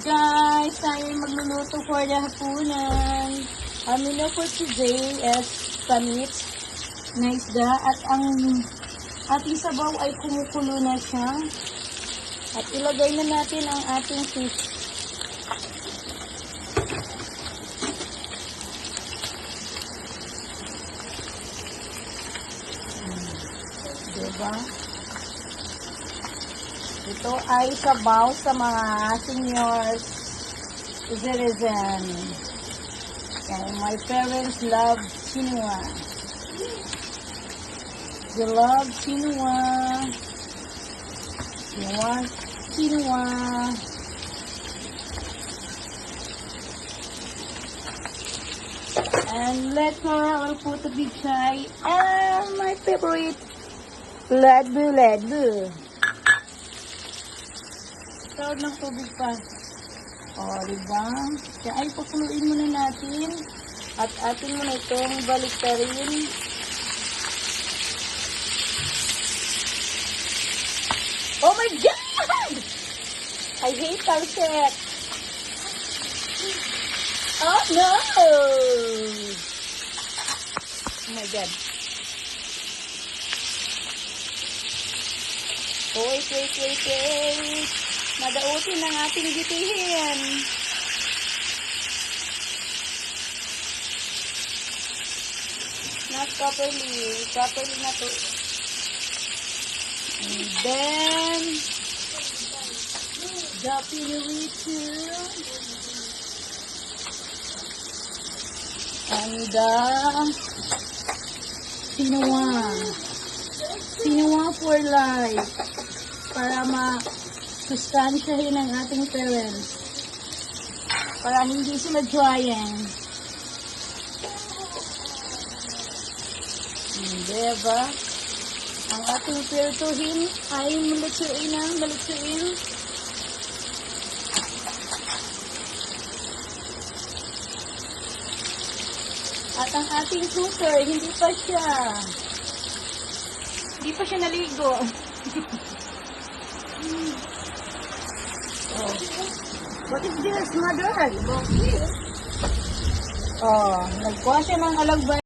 Guys, tayo magluluto for the hapunan. Ang menu for today is panit na isda at ang ating sabaw ay kumukulo na siya. At ilagay na natin ang ating fish. Diba? Ito ay sabaw sa mga senior citizen. And my parents love quinoa. They love quinoa. You want quinoa. And later I'll put a big chai and my favorite laddu. Tawag ng tubig pa. O, diba? Kaya ay pakuluin muna natin. At atin muna itong baliktarin. Oh my God! I hate talset. Oh no! Oh my God. Oh, wait. Madautin ang ating gitihin. Not properly na to. And then, the pinirito. And the Quinoa for life. Para sustansyahin ang ating parents para hindi sila dryan. Diba? Ang ating pirtuhin ay malutsuin. At ang ating cooker, hindi pa siya naligo. Oh. What is this, mother? Oh, nagkuha siya ng alagbay.